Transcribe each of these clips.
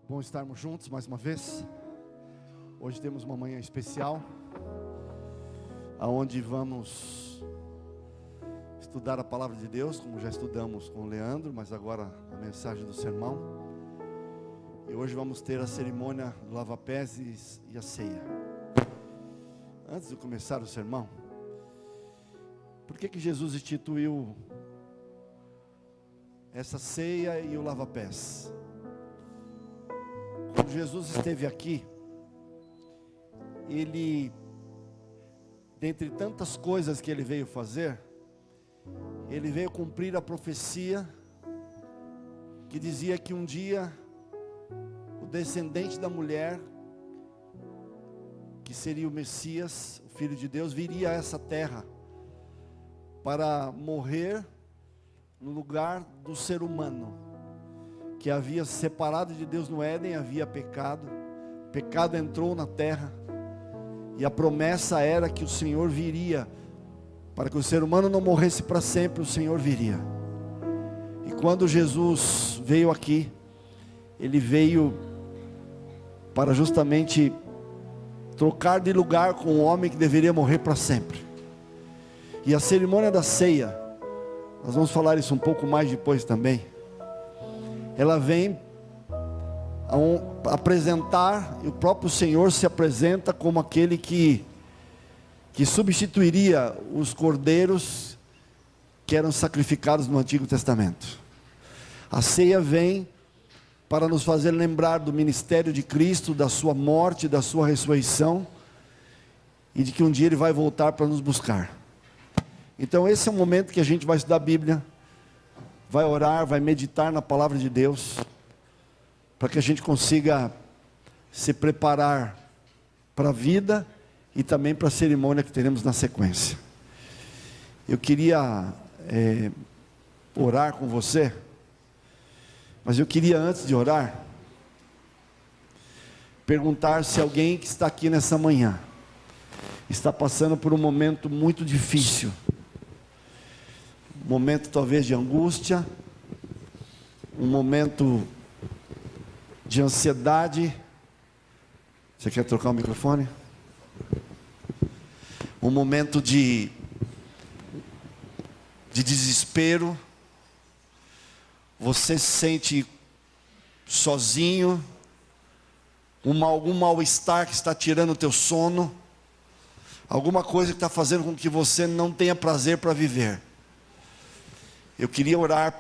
Bom estarmos juntos mais uma vez. Hoje temos uma manhã especial, aonde vamos estudar a palavra de Deus, como já estudamos com o Leandro, mas agora a mensagem do sermão. E hoje vamos ter a cerimônia do lava-pés e a ceia. Antes de começar o sermão, por que Jesus instituiu essa ceia e o lava-pés? Quando Jesus esteve aqui, ele, dentre tantas coisas que ele veio fazer, ele veio cumprir a profecia que dizia que um dia o descendente da mulher, que seria o Messias, o Filho de Deus, viria a essa terra para morrer no lugar do ser humano, que havia se separado de Deus no Éden, havia pecado, o pecado entrou na terra, e a promessa era que o Senhor viria, para que o ser humano não morresse para sempre, o Senhor viria. E quando Jesus veio aqui, ele veio para justamente trocar de lugar com o homem que deveria morrer para sempre. E a cerimônia da ceia, nós vamos falar isso um pouco mais depois também, ela vem a apresentar, e o próprio Senhor se apresenta como aquele que substituiria os cordeiros que eram sacrificados no Antigo Testamento. A ceia vem para nos fazer lembrar do ministério de Cristo, da sua morte, da sua ressurreição, e de que um dia Ele vai voltar para nos buscar. Então esse é o momento que a gente vai estudar a Bíblia, vai orar, vai meditar na palavra de Deus, para que a gente consiga se preparar para a vida e também para a cerimônia que teremos na sequência. Eu queria orar com você, mas eu queria, antes de orar, perguntar se alguém que está aqui nessa manhã está passando por um momento muito difícil, um momento talvez de angústia, um momento de ansiedade. Você quer trocar o microfone? Um momento de desespero. Você se sente sozinho, algum mal-estar que está tirando o teu sono, alguma coisa que está fazendo com que você não tenha prazer para viver. Eu queria orar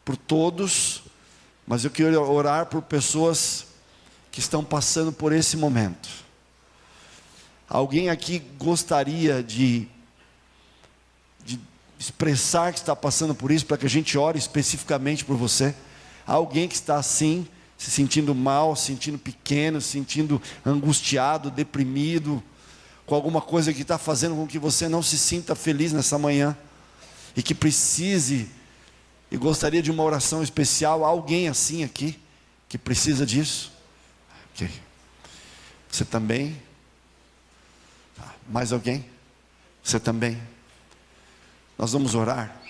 por todos, mas eu queria orar por pessoas que estão passando por esse momento. Alguém aqui gostaria de expressar que está passando por isso, para que a gente ore especificamente por você? Alguém que está assim, se sentindo mal, se sentindo pequeno, se sentindo angustiado, deprimido, com alguma coisa que está fazendo com que você não se sinta feliz nessa manhã, e que precise, e gostaria de uma oração especial? Alguém assim aqui, que precisa disso? Ok. Você também? Mais alguém? Você também? Nós vamos orar,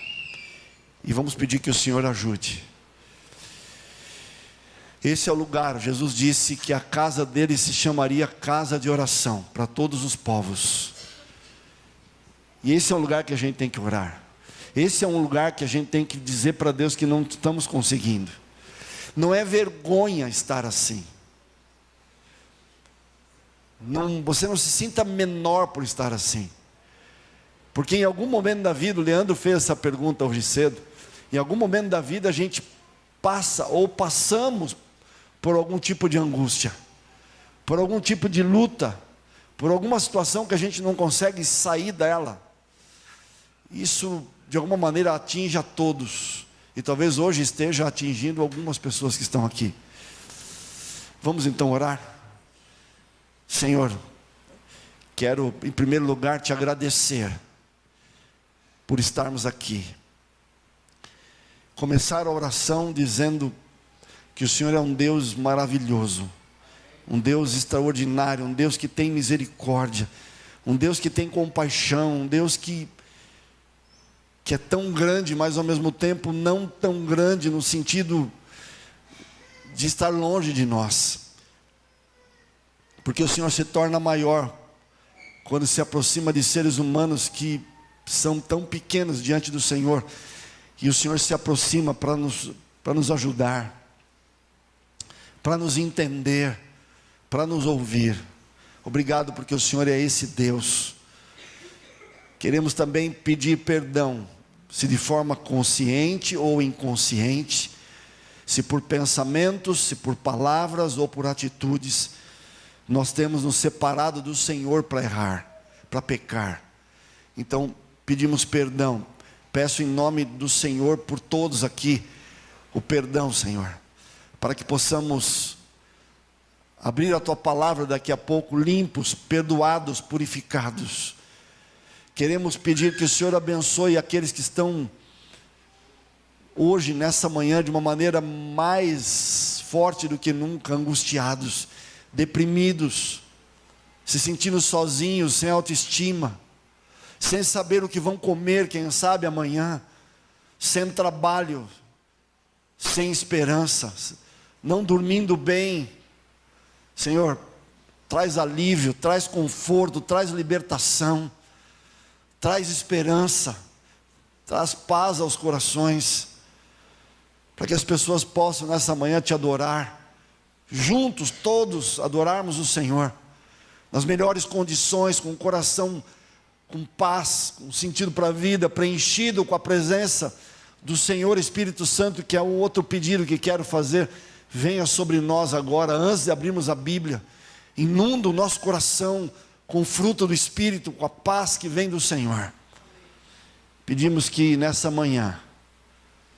e vamos pedir que o Senhor ajude. Esse é o lugar, Jesus disse que a casa dele se chamaria casa de oração, para todos os povos. E esse é o lugar que a gente tem que orar. Esse é um lugar que a gente tem que dizer para Deus que não estamos conseguindo. Não é vergonha estar assim. Você não se sinta menor por estar assim. Porque em algum momento da vida, o Leandro fez essa pergunta hoje cedo, em algum momento da vida a gente passa ou passamos por algum tipo de angústia, por algum tipo de luta, por alguma situação que a gente não consegue sair dela. Isso de alguma maneira atinge a todos, e talvez hoje esteja atingindo algumas pessoas que estão aqui. Vamos então orar? Senhor, quero em primeiro lugar te agradecer por estarmos aqui. Começar a oração dizendo que o Senhor é um Deus maravilhoso, um Deus extraordinário, um Deus que tem misericórdia, um Deus que tem compaixão, um Deus que é tão grande, mas ao mesmo tempo não tão grande, no sentido de estar longe de nós. Porque o Senhor se torna maior quando se aproxima de seres humanos que são tão pequenos diante do Senhor. E o Senhor se aproxima para nos ajudar, para nos entender, para nos ouvir. Obrigado porque o Senhor é esse Deus. Queremos também pedir perdão, se de forma consciente ou inconsciente, se por pensamentos, se por palavras ou por atitudes, nós temos nos separado do Senhor para errar, para pecar. Então pedimos perdão. Peço em nome do Senhor por todos aqui o perdão, Senhor, para que possamos abrir a Tua palavra daqui a pouco limpos, perdoados, purificados. Queremos pedir que o Senhor abençoe aqueles que estão hoje, nessa manhã, de uma maneira mais forte do que nunca, angustiados, deprimidos, se sentindo sozinhos, sem autoestima, sem saber o que vão comer, quem sabe amanhã, sem trabalho, sem esperança, não dormindo bem. Senhor, traz alívio, traz conforto, traz libertação, traz esperança, traz paz aos corações, para que as pessoas possam nessa manhã Te adorar, juntos todos adorarmos o Senhor, nas melhores condições, com o coração com paz, com sentido para a vida, preenchido com a presença do Senhor Espírito Santo, que é o outro pedido que quero fazer. Venha sobre nós agora, antes de abrirmos a Bíblia, inunda o nosso coração com o fruto do Espírito, com a paz que vem do Senhor. Pedimos que nessa manhã,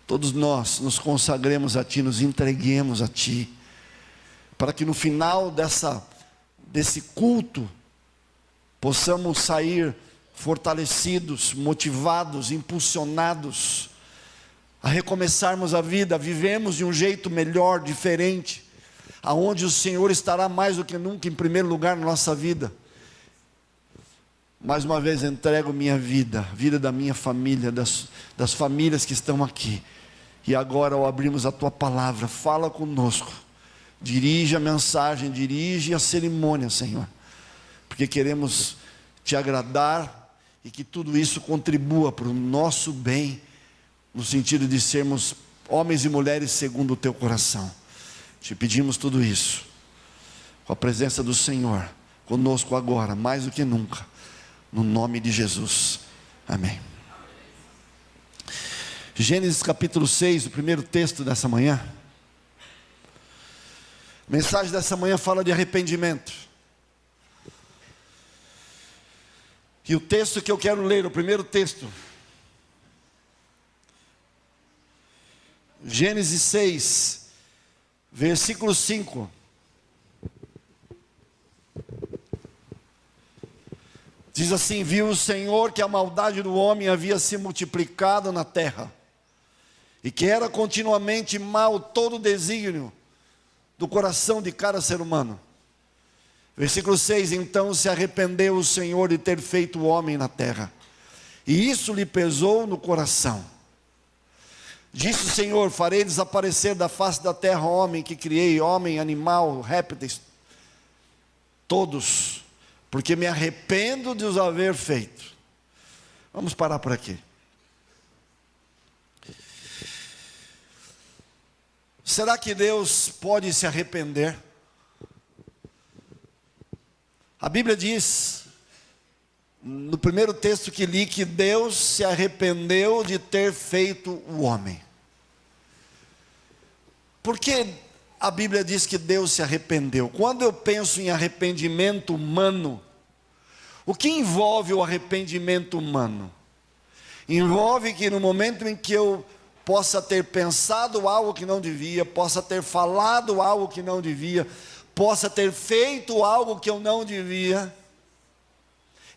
todos nós nos consagremos a Ti, nos entreguemos a Ti, para que no final desse culto, possamos sair fortalecidos, motivados, impulsionados, a recomeçarmos a vida, vivemos de um jeito melhor, diferente, aonde o Senhor estará mais do que nunca em primeiro lugar na nossa vida. Mais uma vez entrego minha vida, a vida da minha família, das famílias que estão aqui, e agora ao abrirmos a Tua palavra, fala conosco, dirige a mensagem, dirige a cerimônia, Senhor, porque queremos Te agradar, e que tudo isso contribua para o nosso bem, no sentido de sermos homens e mulheres segundo o Teu coração. Te pedimos tudo isso, com a presença do Senhor, conosco agora, mais do que nunca, no nome de Jesus, amém. Gênesis capítulo 6, o primeiro texto dessa manhã. A mensagem dessa manhã fala de arrependimento. E o texto que eu quero ler, o primeiro texto, Gênesis 6, versículo 5. Diz assim: viu o Senhor que a maldade do homem havia se multiplicado na terra, e que era continuamente mal todo o desígnio do coração de cada ser humano. Versículo 6, então se arrependeu o Senhor de ter feito o homem na terra, e isso lhe pesou no coração. Disse o Senhor: farei desaparecer da face da terra o homem que criei, homem, animal, répteis, todos, porque me arrependo de os haver feito. Vamos parar por aqui. Será que Deus pode se arrepender? A Bíblia diz, no primeiro texto que li, que Deus se arrependeu de ter feito o homem. Por que a Bíblia diz que Deus se arrependeu? Quando eu penso em arrependimento humano, o que envolve o arrependimento humano? Envolve que no momento em que eu possa ter pensado algo que não devia, possa ter falado algo que não devia, possa ter feito algo que eu não devia,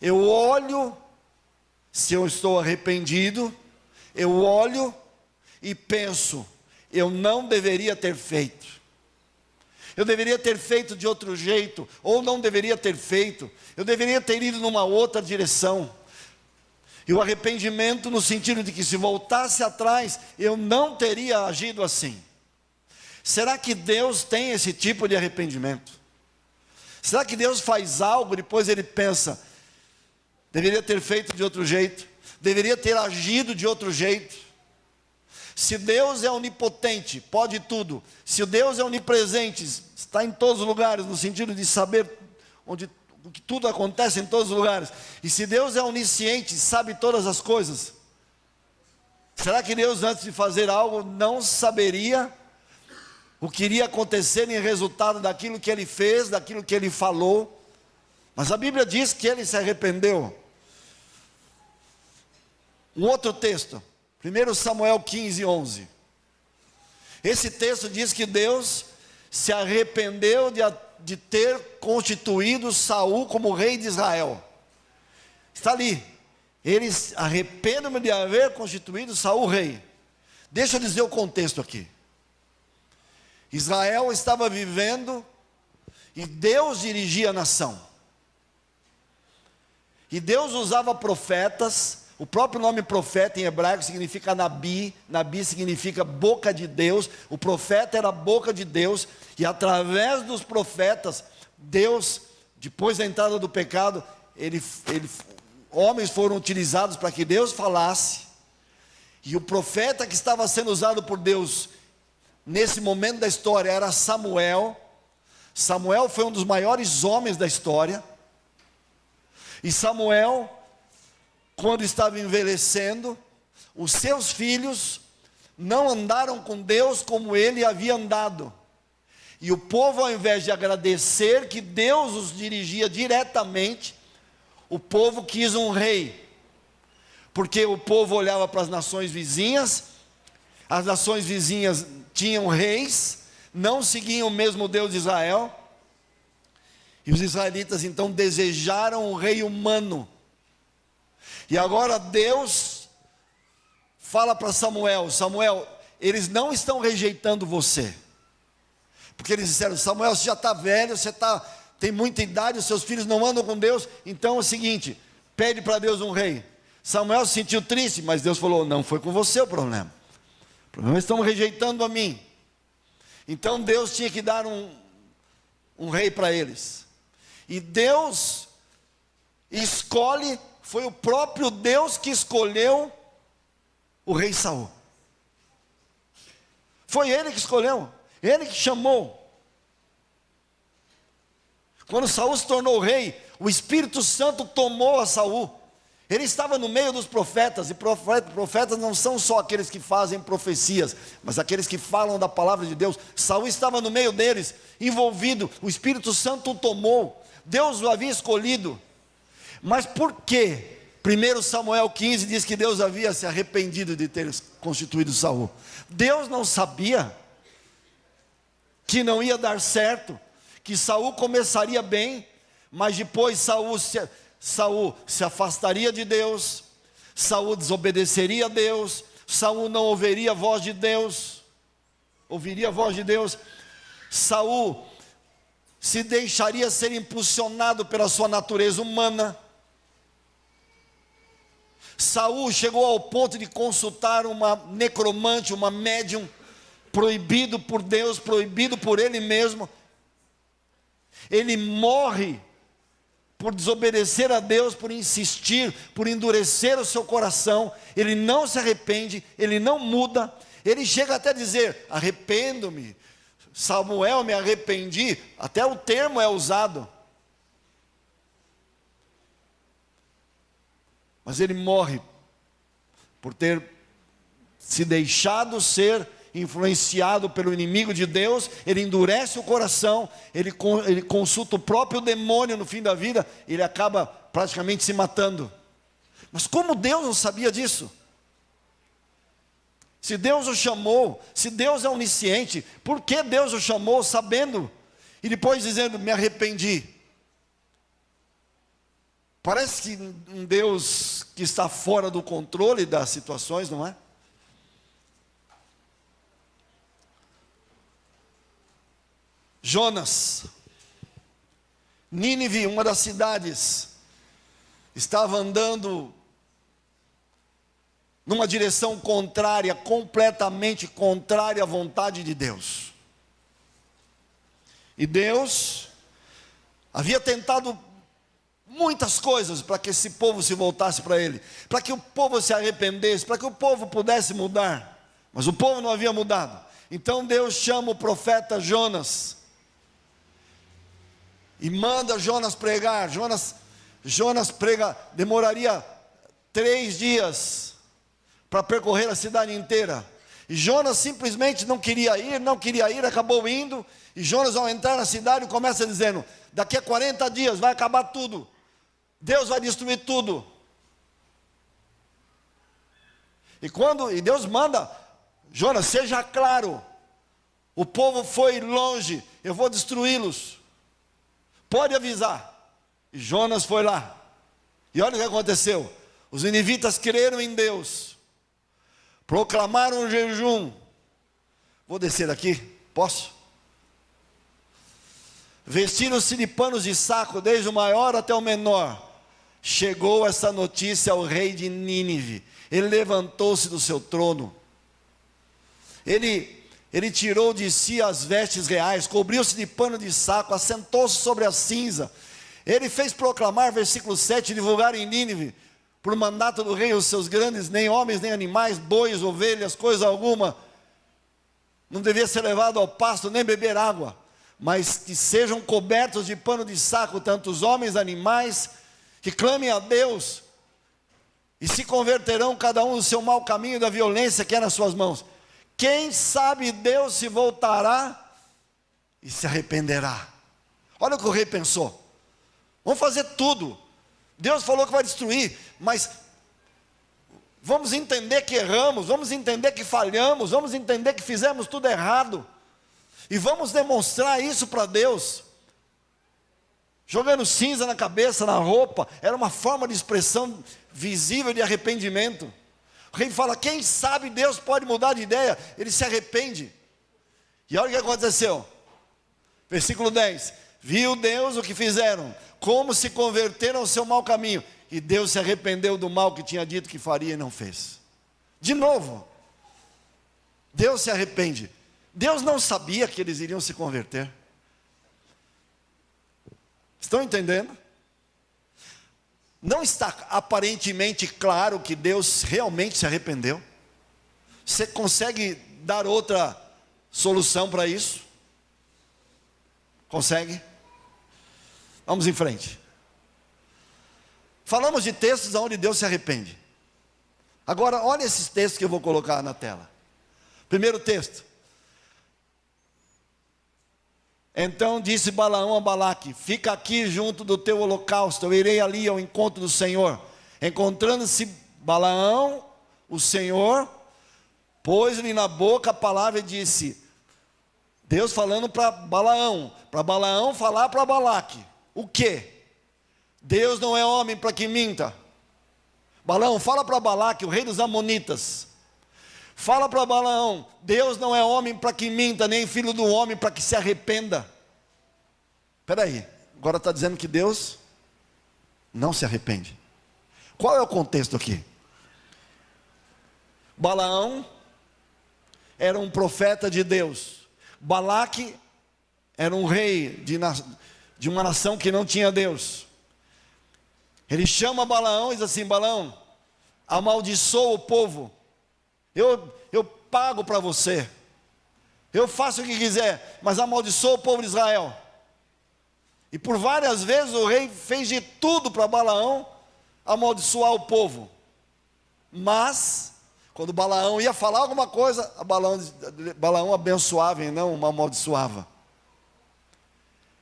eu olho, se eu estou arrependido, eu olho e penso, eu não deveria ter feito, eu deveria ter feito de outro jeito, ou não deveria ter feito, eu deveria ter ido numa outra direção. E o arrependimento no sentido de que se voltasse atrás, eu não teria agido assim. Será que Deus tem esse tipo de arrependimento? Será que Deus faz algo, depois ele pensa, deveria ter feito de outro jeito, deveria ter agido de outro jeito? Se Deus é onipotente, pode tudo, se Deus é onipresente, está em todos os lugares, no sentido de saber onde que tudo acontece em todos os lugares, e se Deus é onisciente, sabe todas as coisas, será que Deus, antes de fazer algo, não saberia o que iria acontecer em resultado daquilo que ele fez, daquilo que ele falou? Mas a Bíblia diz que ele se arrependeu. Um outro texto, 1 Samuel 15:11. Esse texto diz que Deus se arrependeu de ter constituído Saul como rei de Israel. Está ali. Eles arrependem-me de haver constituído Saul rei. Deixa eu dizer o contexto aqui. Israel estava vivendo e Deus dirigia a nação. E Deus usava profetas. O próprio nome profeta em hebraico significa Nabi. Nabi significa boca de Deus. O profeta era a boca de Deus. E através dos profetas, Deus, depois da entrada do pecado, homens foram utilizados para que Deus falasse. E o profeta que estava sendo usado por Deus nesse momento da história era Samuel. Samuel foi um dos maiores homens da história. E Samuel, quando estava envelhecendo, os seus filhos não andaram com Deus como ele havia andado. E o povo, ao invés de agradecer que Deus os dirigia diretamente, o povo quis um rei. Porque o povo olhava para as nações vizinhas, as nações vizinhas tinham reis, não seguiam o mesmo Deus de Israel, e os israelitas então desejaram um rei humano. E agora Deus fala para Samuel: Samuel, eles não estão rejeitando você, porque eles disseram: Samuel, você já está velho, tem muita idade, os seus filhos não andam com Deus, então é o seguinte, pede para Deus um rei. Samuel se sentiu triste, mas Deus falou: não foi com você o problema. O problema é que estão rejeitando a mim. Então Deus tinha que dar um rei para eles. E Deus escolhe, foi o próprio Deus que escolheu o rei Saul. Foi ele que escolheu, ele que chamou. Quando Saul se tornou rei, o Espírito Santo tomou a Saul. Ele estava no meio dos profetas, e profetas não são só aqueles que fazem profecias, mas aqueles que falam da palavra de Deus. Saul estava no meio deles, envolvido, o Espírito Santo o tomou, Deus o havia escolhido. Mas por quê? 1 Samuel 15 diz que Deus havia se arrependido de ter constituído Saul. Deus não sabia que não ia dar certo, que Saul começaria bem, mas depois Saul se afastaria de Deus, Saul desobedeceria a Deus, Saul não ouviria a voz de Deus, Saul se deixaria ser impulsionado pela sua natureza humana. Saul chegou ao ponto de consultar uma necromante, uma médium, proibido por Deus, proibido por ele mesmo. Ele morre por desobedecer a Deus, por insistir, por endurecer o seu coração. Ele não se arrepende, ele não muda. Ele chega até a dizer: arrependo-me, Samuel, me arrependi. Até o termo é usado. Mas ele morre por ter se deixado ser influenciado pelo inimigo de Deus. Ele endurece o coração, ele consulta o próprio demônio no fim da vida, ele acaba praticamente se matando. Mas como Deus não sabia disso? Se Deus o chamou, se Deus é onisciente, por que Deus o chamou sabendo e depois dizendo: me arrependi? Parece que um Deus que está fora do controle das situações, não é? Jonas, Nínive, uma das cidades, estava andando numa direção contrária, completamente contrária à vontade de Deus. E Deus havia tentado muitas coisas para que esse povo se voltasse para Ele, para que o povo se arrependesse, para que o povo pudesse mudar, mas o povo não havia mudado. Então Deus chama o profeta Jonas, e manda Jonas pregar. Jonas prega, demoraria 3 dias, para percorrer a cidade inteira, e Jonas simplesmente não queria ir, acabou indo, e Jonas ao entrar na cidade começa dizendo, daqui a 40 dias vai acabar tudo, Deus vai destruir tudo. E Deus manda, Jonas, seja claro, o povo foi longe, eu vou destruí-los, pode avisar. E Jonas foi lá, e olha o que aconteceu, os ninivitas creram em Deus, proclamaram um jejum. Vou descer aqui, posso? Vestiram-se de panos de saco, desde o maior até o menor. Chegou essa notícia ao rei de Nínive. Ele levantou-se do seu trono. Ele tirou de si as vestes reais, cobriu-se de pano de saco, assentou-se sobre a cinza. Ele fez proclamar, versículo 7, divulgar em Nínive, por mandato do rei, os seus grandes, nem homens, nem animais, bois, ovelhas, coisa alguma, não devia ser levado ao pasto, nem beber água, mas que sejam cobertos de pano de saco, tanto os homens, animais, que clamem a Deus, e se converterão cada um do seu mau caminho e da violência que é nas suas mãos. Quem sabe Deus se voltará e se arrependerá. Olha o que o rei pensou, vamos fazer tudo, Deus falou que vai destruir, mas vamos entender que erramos, vamos entender que falhamos, vamos entender que fizemos tudo errado, e vamos demonstrar isso para Deus, jogando cinza na cabeça, na roupa, era uma forma de expressão visível de arrependimento. O rei fala, quem sabe Deus pode mudar de ideia, ele se arrepende, e olha o que aconteceu, versículo 10, viu Deus o que fizeram, como se converteram ao seu mau caminho, e Deus se arrependeu do mal que tinha dito que faria e não fez. De novo, Deus se arrepende. Deus não sabia que eles iriam se converter. Estão entendendo? Não está aparentemente claro que Deus realmente se arrependeu? Você consegue dar outra solução para isso? Consegue? Vamos em frente. Falamos de textos onde Deus se arrepende. Agora, olha esses textos que eu vou colocar na tela. Primeiro texto. Então disse Balaão a Balaque, fica aqui junto do teu holocausto, eu irei ali ao encontro do Senhor. Encontrando-se Balaão, o Senhor, pôs-lhe na boca a palavra e disse, Deus falando para Balaão falar para Balaque, o quê? Deus não é homem para que minta. Balaão, fala para Balaque, o rei dos Amonitas, fala para Balaão, Deus não é homem para que minta, nem filho do homem para que se arrependa. Espera aí, agora está dizendo que Deus não se arrepende. Qual é o contexto aqui? Balaão era um profeta de Deus, Balaque era um rei de uma nação que não tinha Deus. Ele chama Balaão e diz assim, Balaão, amaldiçoa o povo, eu pago para você, eu faço o que quiser, mas amaldiçoa o povo de Israel. E por várias vezes o rei fez de tudo para Balaão amaldiçoar o povo, mas quando Balaão ia falar alguma coisa, Balaão abençoava e não amaldiçoava.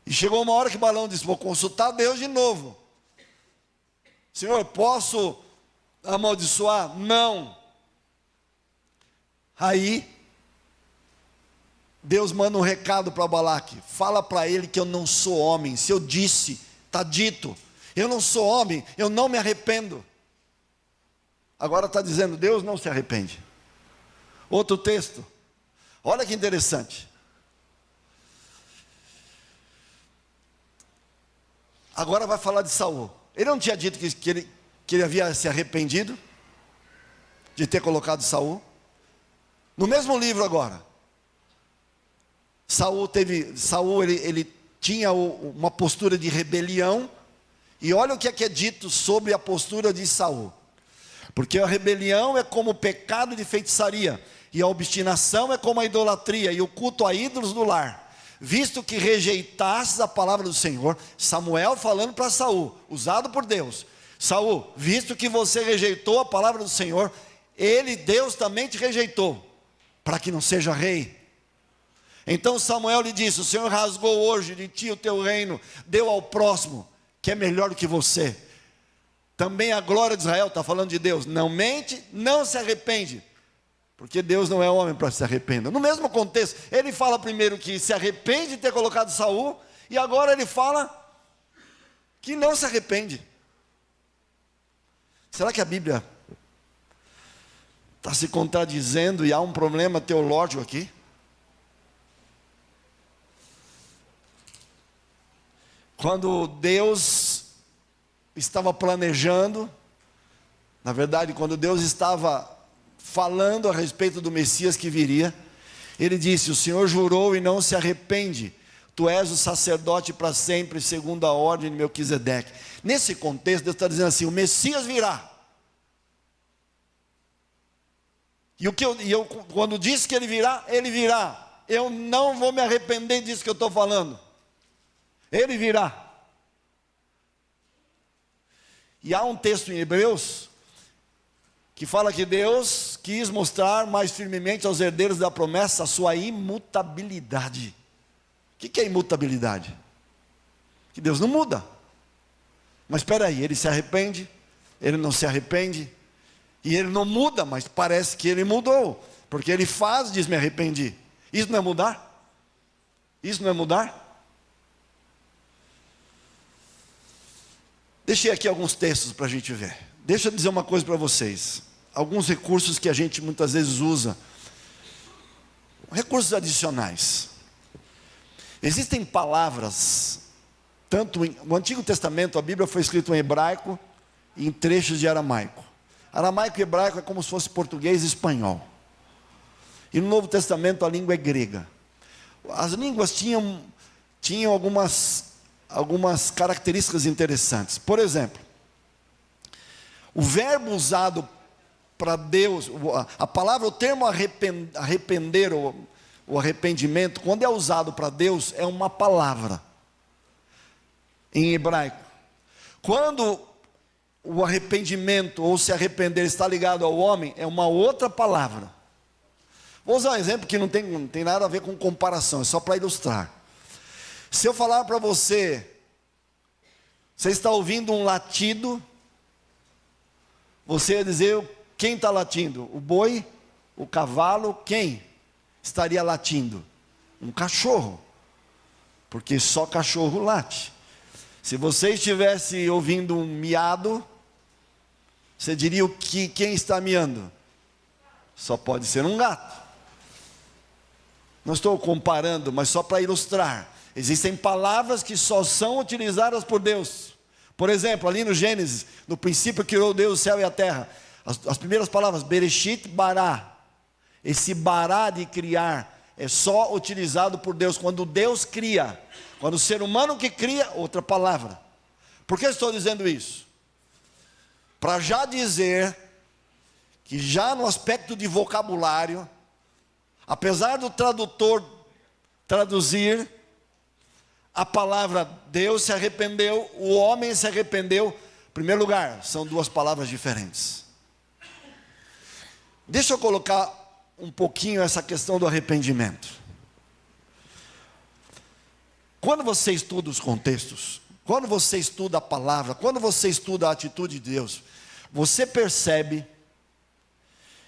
E chegou uma hora que Balaão disse, vou consultar Deus de novo. Senhor, posso amaldiçoar? Não. Aí, Deus manda um recado para Balaque, fala para ele que eu não sou homem, se eu disse, está dito, eu não sou homem, eu não me arrependo. Agora está dizendo, Deus não se arrepende. Outro texto, olha que interessante. Agora vai falar de Saul. Ele não tinha dito que ele havia se arrependido de ter colocado Saul? No mesmo livro agora. Saul ele tinha uma postura de rebelião. E olha o que é dito sobre a postura de Saul. Porque a rebelião é como o pecado de feitiçaria, e a obstinação é como a idolatria e o culto a ídolos do lar. Visto que rejeitastes a palavra do Senhor, Samuel falando para Saul, usado por Deus: Saul, visto que você rejeitou a palavra do Senhor, Deus também te rejeitou, para que não seja rei. Então Samuel lhe disse: o Senhor rasgou hoje de ti o teu reino, deu ao próximo, que é melhor do que você. Também a glória de Israel, está falando de Deus, não mente, não se arrepende, porque Deus não é homem para se arrepender. No mesmo contexto, ele fala primeiro que se arrepende de ter colocado Saul, e agora ele fala que não se arrepende. Será que a Bíblia está se contradizendo e há um problema teológico aqui? Quando Deus estava planejando, na verdade, quando Deus estava falando a respeito do Messias que viria, Ele disse: o Senhor jurou e não se arrepende, tu és o sacerdote para sempre, segundo a ordem de Melquisedeque. Nesse contexto, Deus está dizendo assim: o Messias virá. Quando disse que ele virá, eu não vou me arrepender disso que eu estou falando. Ele virá. E há um texto em Hebreus que fala que Deus quis mostrar mais firmemente aos herdeiros da promessa a sua imutabilidade. O que é imutabilidade? Que Deus não muda. Mas espera aí, ele se arrepende, ele não se arrepende, e ele não muda, mas parece que ele mudou, porque ele diz: me arrependi. Isso não é mudar? Isso não é mudar? Deixei aqui alguns textos para a gente ver. Deixa eu dizer uma coisa para vocês. Alguns recursos que a gente muitas vezes usa. Recursos adicionais. Existem palavras, no Antigo Testamento a Bíblia foi escrita em hebraico e em trechos de aramaico. Aramaico e hebraico é como se fosse português e espanhol. E no Novo Testamento a língua é grega. As línguas tinham algumas características interessantes. Por exemplo, o verbo usado para Deus, a palavra, o termo arrepender ou arrependimento, quando é usado para Deus, é uma palavra em hebraico. Quando o arrependimento ou se arrepender está ligado ao homem, é uma outra palavra. Vou usar um exemplo que não tem nada a ver com comparação, é só para ilustrar. Se eu falar para você, você está ouvindo um latido, você ia dizer: quem está latindo? O boi? O cavalo? Quem estaria latindo? Um cachorro, porque só cachorro late. Se você estivesse ouvindo um miado, você diria que quem está miando? Só pode ser um gato. Não estou comparando, mas só para ilustrar. Existem palavras que só são utilizadas por Deus. Por exemplo, ali no Gênesis, no princípio criou Deus o céu e a terra. As primeiras palavras, Bereshit Bará. Esse Bará de criar é só utilizado por Deus quando Deus cria. Quando o ser humano que cria, outra palavra. Por que eu estou dizendo isso? Para já dizer que já no aspecto de vocabulário, apesar do tradutor traduzir a palavra Deus se arrependeu, o homem se arrependeu, em primeiro lugar, são duas palavras diferentes. Deixa eu colocar um pouquinho essa questão do arrependimento. Quando você estuda os contextos, quando você estuda a palavra, quando você estuda a atitude de Deus, você percebe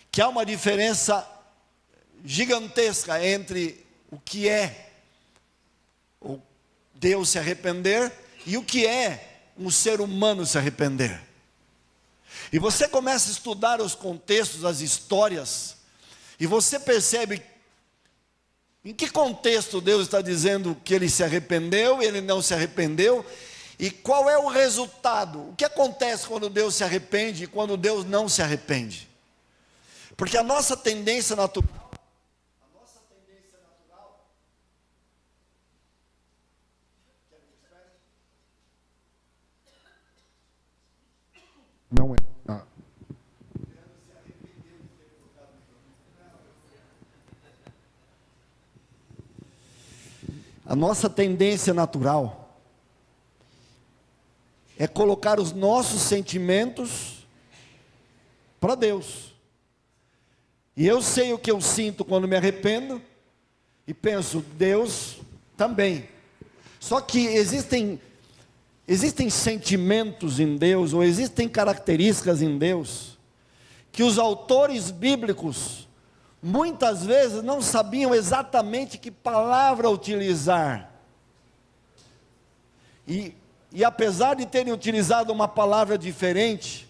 que há uma diferença gigantesca entre o que é o Deus se arrepender e o que é um ser humano se arrepender. E você começa a estudar os contextos, as histórias, e você percebe em que contexto Deus está dizendo que ele se arrependeu, ele não se arrependeu, e qual é o resultado, o que acontece quando Deus se arrepende e quando Deus não se arrepende. Porque a nossa tendência natural Não é. Ah. A nossa tendência natural é colocar os nossos sentimentos para Deus. E eu sei o que eu sinto quando me arrependo, e penso, Deus também. Só que existem sentimentos em Deus, ou existem características em Deus, que os autores bíblicos, muitas vezes não sabiam exatamente que palavra utilizar. E apesar de terem utilizado uma palavra diferente,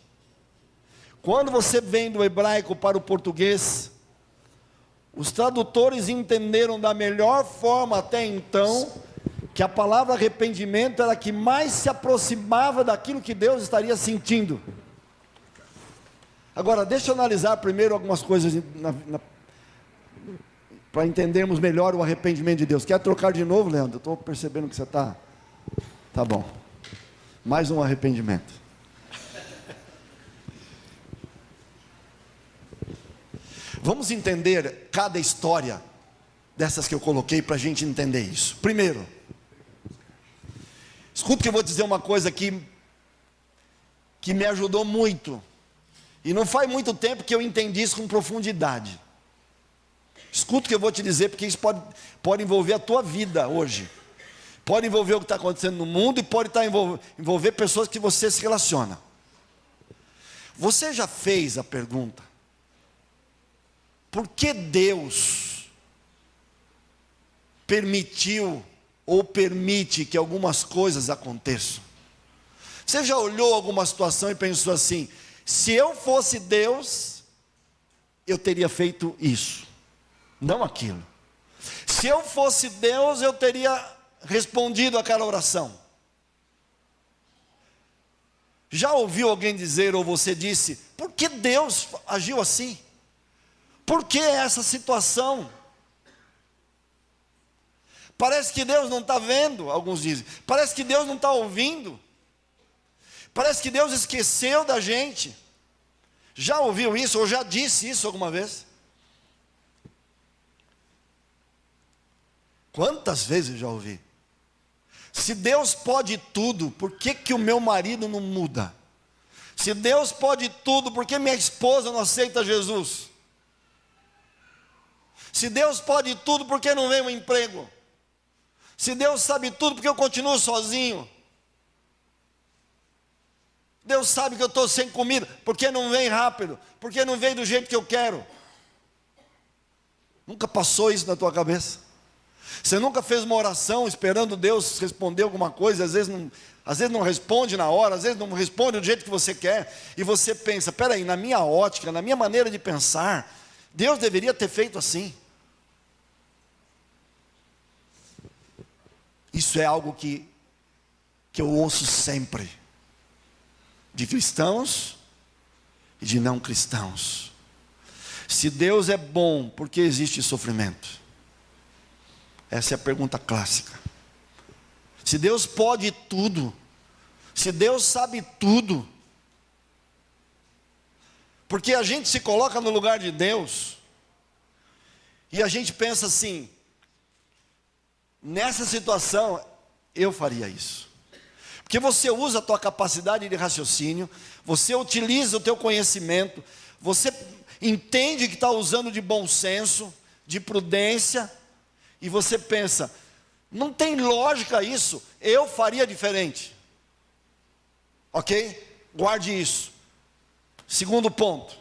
quando você vem do hebraico para o português, os tradutores entenderam da melhor forma até então, que a palavra arrependimento era a que mais se aproximava daquilo que Deus estaria sentindo. Agora, deixa eu analisar primeiro algumas coisas para entendermos melhor o arrependimento de Deus. Quer trocar de novo, Leandro? Estou percebendo que você está... Tá bom. Mais um arrependimento. Vamos entender cada história dessas que eu coloquei para a gente entender isso. Primeiro, escuta que eu vou dizer uma coisa que me ajudou muito. E não faz muito tempo que eu entendi isso com profundidade. Escuta o que eu vou te dizer, porque isso pode envolver a tua vida hoje. Pode envolver o que está acontecendo no mundo e pode envolver pessoas que você se relaciona. Você já fez a pergunta: por que Deus permitiu ou permite que algumas coisas aconteçam? Você já olhou alguma situação e pensou assim: se eu fosse Deus, eu teria feito isso, não aquilo. Se eu fosse Deus, eu teria respondido aquela oração. Já ouviu alguém dizer, ou você disse, por que Deus agiu assim? Por que essa situação? Parece que Deus não está vendo, alguns dizem. Parece que Deus não está ouvindo. Parece que Deus esqueceu da gente. Já ouviu isso, ou já disse isso alguma vez? Quantas vezes eu já ouvi? Se Deus pode tudo, por que o meu marido não muda? Se Deus pode tudo, por que minha esposa não aceita Jesus? Se Deus pode tudo, por que não vem um emprego? Se Deus sabe tudo, por que eu continuo sozinho? Deus sabe que eu estou sem comida, por que não vem rápido? Por que não vem do jeito que eu quero? Nunca passou isso na tua cabeça? Você nunca fez uma oração esperando Deus responder alguma coisa? Às vezes não responde na hora, às vezes não responde do jeito que você quer, e você pensa, peraí, na minha ótica, na minha maneira de pensar, Deus deveria ter feito assim. Isso é algo que eu ouço sempre, de cristãos e de não cristãos. Se Deus é bom, por que existe sofrimento? Essa é a pergunta clássica. Se Deus pode tudo, se Deus sabe tudo, porque a gente se coloca no lugar de Deus, e a gente pensa assim, nessa situação, eu faria isso. Porque você usa a tua capacidade de raciocínio, você utiliza o teu conhecimento, você entende que está usando de bom senso, de prudência, e você pensa, não tem lógica isso, eu faria diferente. Ok? Guarde isso. Segundo ponto.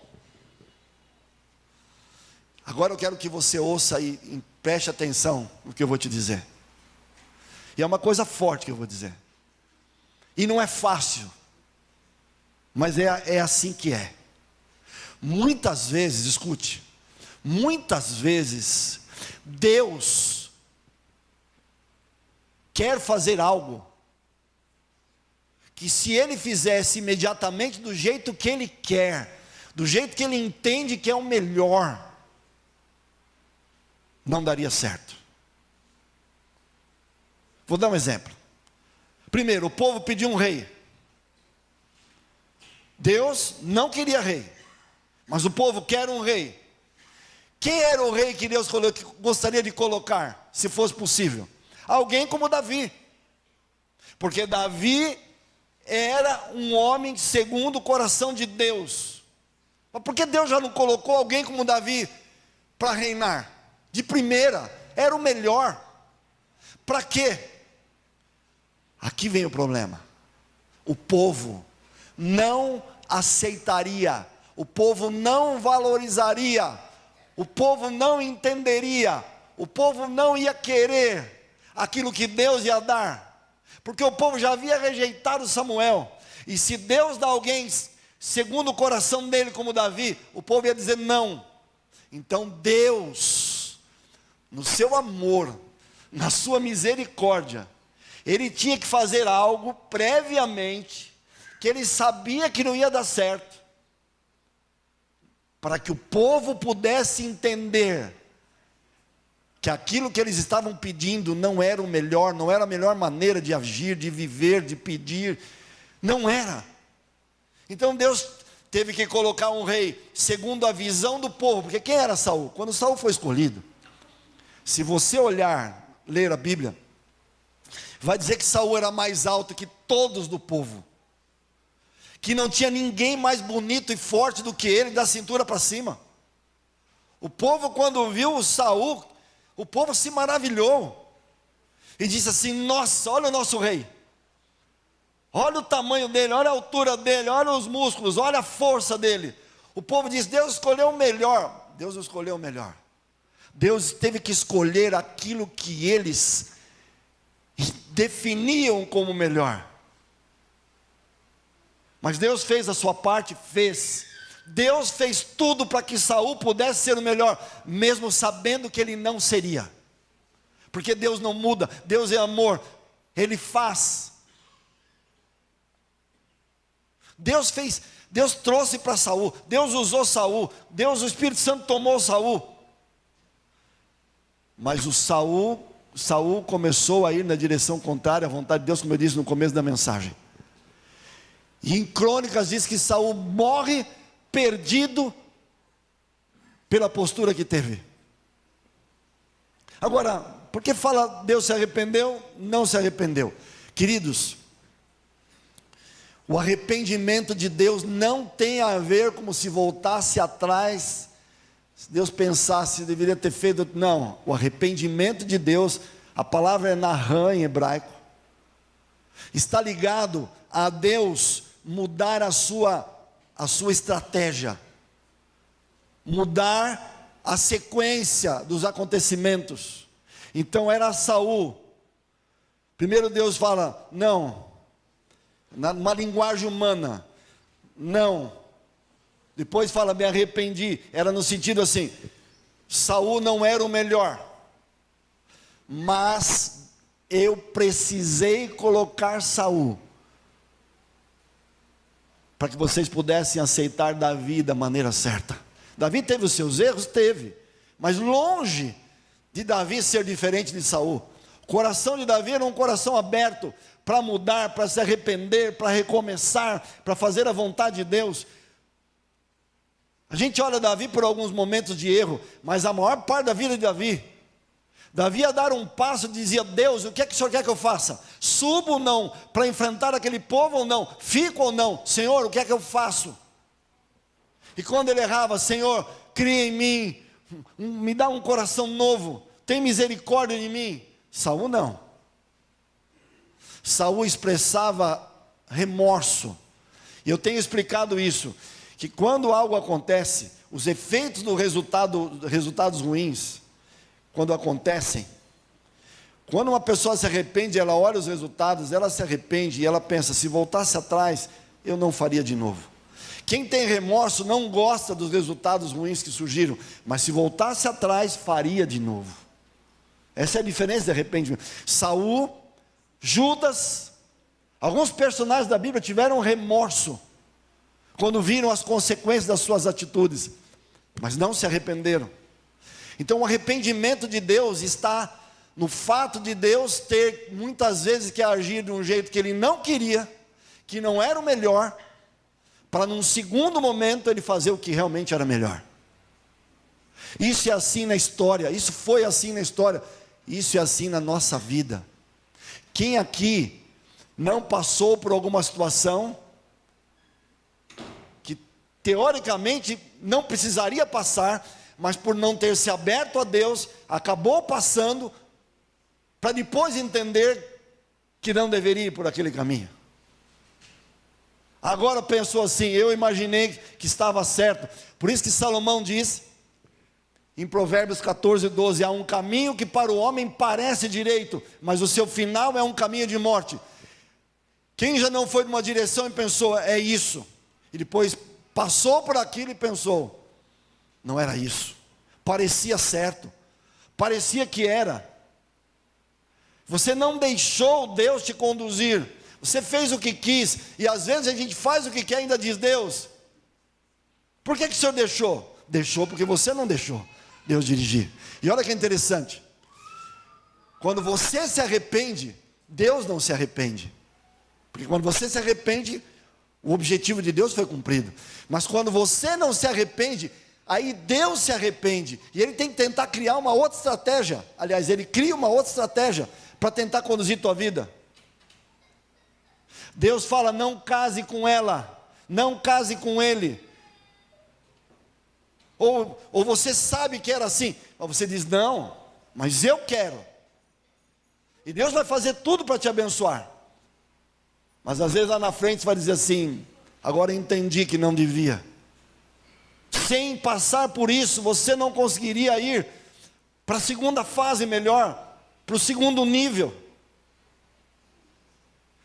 Agora eu quero que você ouça e preste atenção no que eu vou te dizer. E é uma coisa forte que eu vou dizer. E não é fácil, mas é assim que é. Muitas vezes, escute, muitas vezes Deus quer fazer algo que, se Ele fizesse imediatamente do jeito que Ele quer, do jeito que Ele entende que é o melhor, não daria certo. Vou dar um exemplo. Primeiro, o povo pediu um rei. Deus não queria rei, mas o povo quer um rei. Quem era o rei que Deus gostaria de colocar, se fosse possível? Alguém como Davi, porque Davi era um homem segundo o coração de Deus. Mas por que Deus já não colocou alguém como Davi para reinar? De primeira, era o melhor. Para quê? Aqui vem o problema. O povo não aceitaria, o povo não valorizaria, o povo não entenderia, o povo não ia querer aquilo que Deus ia dar, porque o povo já havia rejeitado Samuel. E se Deus dá alguém segundo o coração dele como Davi, o povo ia dizer não. Então Deus, no seu amor, na sua misericórdia, Ele tinha que fazer algo previamente, que Ele sabia que não ia dar certo, para que o povo pudesse entender que aquilo que eles estavam pedindo não era o melhor, não era a melhor maneira de agir, de viver, de pedir, não era. Então Deus teve que colocar um rei segundo a visão do povo, porque quem era Saul? Quando Saul foi escolhido, se você olhar, ler a Bíblia, vai dizer que Saul era mais alto que todos do povo, que não tinha ninguém mais bonito e forte do que ele, da cintura para cima. O povo, quando viu Saul, o povo se maravilhou e disse assim: nossa, olha o nosso rei, olha o tamanho dele, olha a altura dele, olha os músculos, olha a força dele. O povo diz: Deus escolheu o melhor. Deus não escolheu o melhor, Deus teve que escolher aquilo que eles definiam como melhor. Mas Deus fez a sua parte, fez. Deus fez tudo para que Saul pudesse ser o melhor, mesmo sabendo que ele não seria. Porque Deus não muda, Deus é amor, Ele faz. Deus fez, Deus trouxe para Saul, Deus usou Saul, Deus, o Espírito Santo tomou Saul. Mas o Saul começou a ir na direção contrária à vontade de Deus, como eu disse no começo da mensagem. E em Crônicas diz que Saul morre perdido pela postura que teve. Agora, por que fala Deus se arrependeu? Não se arrependeu. Queridos, o arrependimento de Deus não tem a ver como se voltasse atrás, se Deus pensasse, deveria ter feito. Não, o arrependimento de Deus, a palavra é naham em hebraico, está ligado a Deus mudar a sua estratégia, mudar a sequência dos acontecimentos. Então era Saul. Primeiro Deus fala, não, numa linguagem humana, não. Depois fala, me arrependi. Era no sentido assim, Saul não era o melhor, mas eu precisei colocar Saul para que vocês pudessem aceitar Davi da maneira certa. Davi teve os seus erros? Teve, mas longe de Davi ser diferente de Saul. O coração de Davi era um coração aberto para mudar, para se arrepender, para recomeçar, para fazer a vontade de Deus. A gente olha Davi por alguns momentos de erro, mas a maior parte da vida de Davi ia dar um passo e dizia: Deus, o que é que o Senhor quer que eu faça? Subo ou não para enfrentar aquele povo ou não? Fico ou não? Senhor, o que é que eu faço? E quando ele errava: Senhor, cria em mim, me dá um coração novo, tem misericórdia de mim. Saul não. Saul expressava remorso. E eu tenho explicado isso, que quando algo acontece, os efeitos do resultados ruins, quando acontecem, quando uma pessoa se arrepende, ela olha os resultados, ela se arrepende e ela pensa: se voltasse atrás, eu não faria de novo. Quem tem remorso não gosta dos resultados ruins que surgiram, mas se voltasse atrás, faria de novo. Essa é a diferença de arrependimento. Saul, Judas, alguns personagens da Bíblia tiveram remorso quando viram as consequências das suas atitudes, mas não se arrependeram. Então o arrependimento de Deus está no fato de Deus ter muitas vezes que agir de um jeito que Ele não queria, que não era o melhor, para num segundo momento ele fazer o que realmente era melhor. Isso é assim na história, isso foi assim na história, isso é assim na nossa vida. Quem aqui não passou por alguma situação que teoricamente não precisaria passar, mas por não ter se aberto a Deus, acabou passando, para depois entender que não deveria ir por aquele caminho? Agora pensou assim: eu imaginei que estava certo. Por isso que Salomão diz, em Provérbios 14:12, há um caminho que para o homem parece direito, mas o seu final é um caminho de morte. Quem já não foi numa direção e pensou, é isso, e depois passou por aquilo e pensou, não era isso, parecia certo, parecia que era. Você não deixou Deus te conduzir, você fez o que quis, e às vezes a gente faz o que quer e ainda diz, Deus, por que o Senhor deixou? Deixou porque você não deixou Deus dirigir. E olha que interessante, quando você se arrepende, Deus não se arrepende, porque quando você se arrepende, o objetivo de Deus foi cumprido. Mas quando você não se arrepende, aí Deus se arrepende, e Ele tem que tentar criar uma outra estratégia. Aliás, Ele cria uma outra estratégia para tentar conduzir tua vida. Deus fala, não case com ela, não case com ele. Ou você sabe que era assim, mas você diz, não, mas eu quero. E Deus vai fazer tudo para te abençoar. Mas às vezes lá na frente você vai dizer assim, agora entendi que não devia. Sem passar por isso, você não conseguiria ir para a segunda fase melhor, para o segundo nível.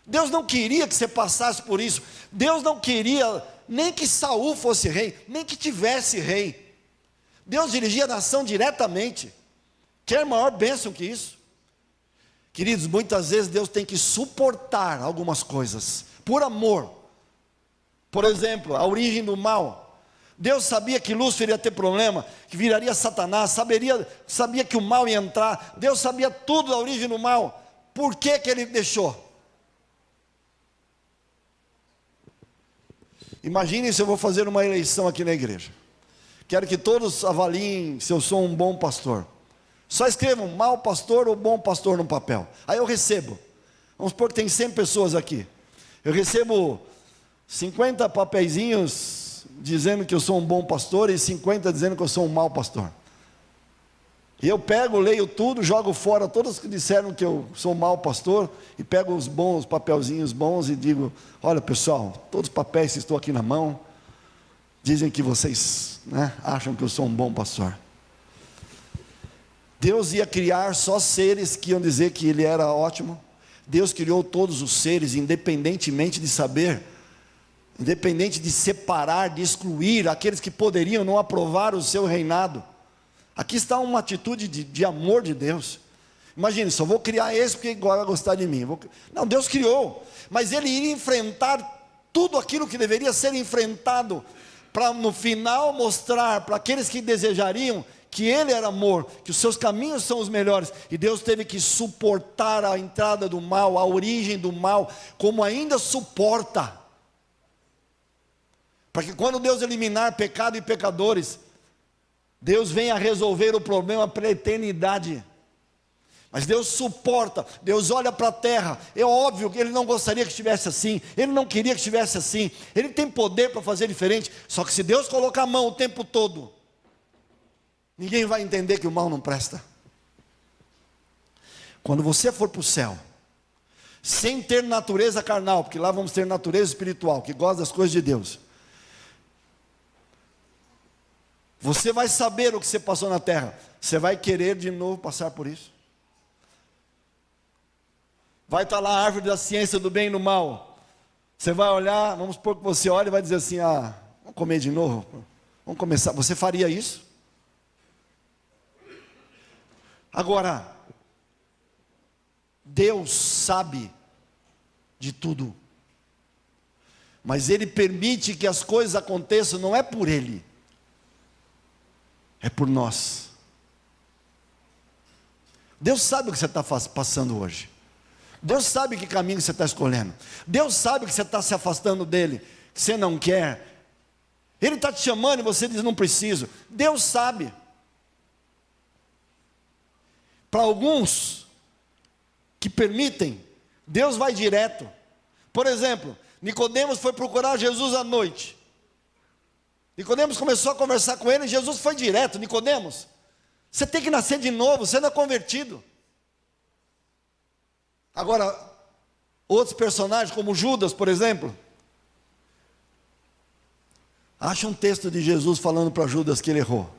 Deus não queria que você passasse por isso. Deus não queria nem que Saul fosse rei, nem que tivesse rei. Deus dirigia a nação diretamente. Quer maior bênção que isso? Queridos, muitas vezes Deus tem que suportar algumas coisas, por amor. Por exemplo, a origem do mal. Deus sabia que Lúcifer ia ter problema, que viraria Satanás, sabia que o mal ia entrar. Deus sabia tudo da origem do mal. Por que que Ele deixou? Imagine se eu vou fazer uma eleição aqui na igreja. Quero que todos avaliem se eu sou um bom pastor. Só escrevam mau pastor ou bom pastor no papel. Aí eu recebo. Vamos supor que tem 100 pessoas aqui. Eu recebo 50 papeizinhos dizendo que eu sou um bom pastor e 50 dizendo que eu sou um mau pastor. E eu pego, leio tudo, jogo fora todos que disseram que eu sou um mau pastor e pego os bons, papelzinhos bons e digo, olha pessoal, todos os papéis que estão aqui na mão dizem que vocês, acham que eu sou um bom pastor. Deus ia criar só seres que iam dizer que Ele era ótimo. Deus criou todos os seres, independentemente de saber, independente de separar, de excluir aqueles que poderiam não aprovar o seu reinado. Aqui está uma atitude de amor de Deus. Imagine, só vou criar esse porque agora vai gostar de mim. Não, Deus criou, mas Ele iria enfrentar tudo aquilo que deveria ser enfrentado, para no final mostrar para aqueles que desejariam que Ele era amor, que os seus caminhos são os melhores, e Deus teve que suportar a entrada do mal, a origem do mal, como ainda suporta, para que quando Deus eliminar pecado e pecadores, Deus venha resolver o problema para a eternidade. Mas Deus suporta, Deus olha para a terra, é óbvio que Ele não gostaria que estivesse assim, Ele não queria que estivesse assim, Ele tem poder para fazer diferente, só que se Deus colocar a mão o tempo todo, ninguém vai entender que o mal não presta. Quando você for para o céu, sem ter natureza carnal, porque lá vamos ter natureza espiritual, que gosta das coisas de Deus, você vai saber o que você passou na terra, você vai querer de novo passar por isso. Vai estar lá a árvore da ciência do bem e do mal, você vai olhar, vamos supor que você olha e vai dizer assim, vamos comer de novo, vamos começar, você faria isso? Agora, Deus sabe de tudo, mas Ele permite que as coisas aconteçam, não é por Ele, é por nós. Deus sabe o que você está passando hoje, Deus sabe que caminho você está escolhendo, Deus sabe que você está se afastando dEle, que você não quer. Ele está te chamando e você diz, não preciso. Deus sabe. Para alguns que permitem, Deus vai direto. Por exemplo, Nicodemos foi procurar Jesus à noite. Nicodemos começou a conversar com ele, e Jesus foi direto. Nicodemos, você tem que nascer de novo, você não é convertido. Agora, outros personagens, como Judas, por exemplo, acha um texto de Jesus falando para Judas que ele errou,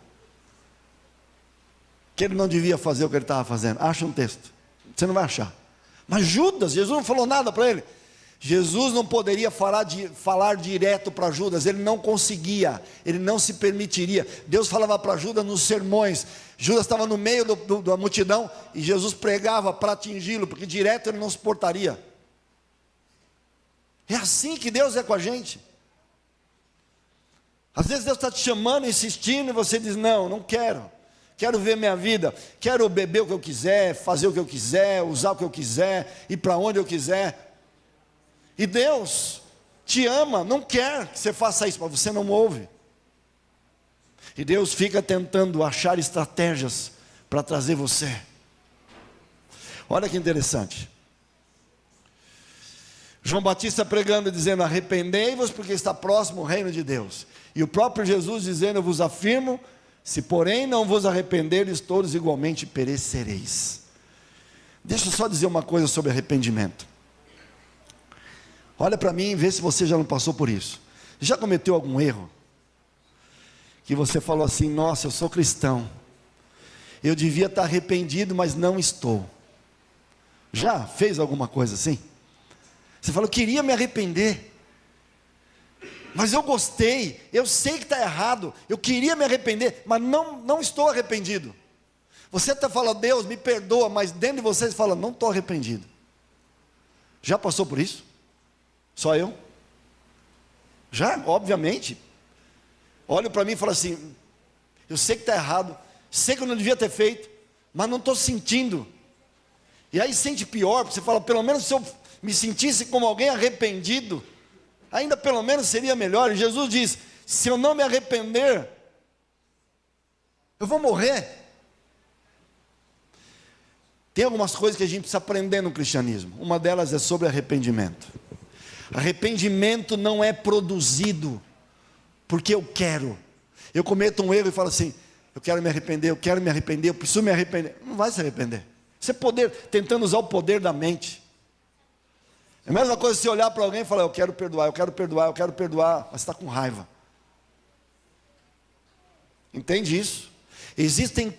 que ele não devia fazer o que ele estava fazendo. Acha um texto, você não vai achar. Mas Judas, Jesus não falou nada para ele. Jesus não poderia falar direto para Judas, ele não conseguia, ele não se permitiria. Deus falava para Judas nos sermões. Judas estava no meio da multidão e Jesus pregava para atingi-lo, porque direto ele não suportaria. É assim que Deus é com a gente. Às vezes Deus está te chamando, insistindo, e você diz, não, não quero. Quero ver minha vida, quero beber o que eu quiser, fazer o que eu quiser, usar o que eu quiser, ir para onde eu quiser. E Deus te ama, não quer que você faça isso, mas você não ouve. E Deus fica tentando achar estratégias para trazer você. Olha que interessante. João Batista pregando e dizendo, arrependei-vos porque está próximo o reino de Deus. E o próprio Jesus dizendo, eu vos afirmo, se porém não vos arrependeres, todos igualmente perecereis. Deixa eu só dizer uma coisa sobre arrependimento. Olha para mim e vê se você já não passou por isso. Já cometeu algum erro? Que você falou assim, nossa, eu sou cristão, eu devia estar arrependido, mas não estou. Já fez alguma coisa assim? Você falou, eu queria me arrepender, mas eu gostei, eu sei que está errado, eu queria me arrepender, mas não estou arrependido. Você até fala, Deus me perdoa, mas dentro de você fala, não estou arrependido. Já passou por isso? Só eu? Já, obviamente. Olha para mim e fala assim, eu sei que está errado, sei que eu não devia ter feito, mas não estou sentindo. E aí sente pior, porque você fala, pelo menos se eu me sentisse como alguém arrependido, ainda pelo menos seria melhor. E Jesus diz, se eu não me arrepender, eu vou morrer. Tem algumas coisas que a gente precisa aprender no cristianismo. Uma delas é sobre arrependimento. Arrependimento não é produzido porque eu quero. Eu cometo um erro e falo assim, eu quero me arrepender, eu preciso me arrepender. Não vai se arrepender. Isso é poder, tentando usar o poder da mente. É a mesma coisa se olhar para alguém e falar, eu quero perdoar, mas está com raiva. Entende isso? Existem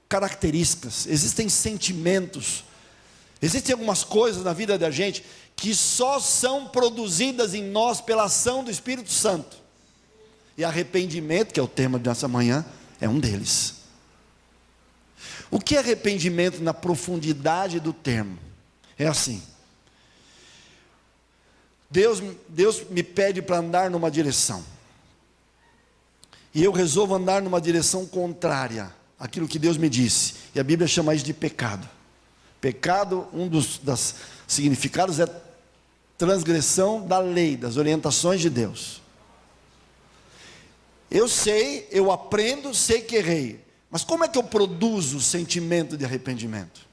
características, existem sentimentos, existem algumas coisas na vida da gente que só são produzidas em nós pela ação do Espírito Santo. E arrependimento, que é o tema dessa manhã, é um deles. O que é arrependimento na profundidade do termo? É assim. Deus me pede para andar numa direção. E eu resolvo andar numa direção contrária àquilo que Deus me disse. E a Bíblia chama isso de pecado. Pecado, um dos significados é transgressão da lei, das orientações de Deus. Eu sei, eu aprendo, sei que errei. Mas como é que eu produzo o sentimento de arrependimento?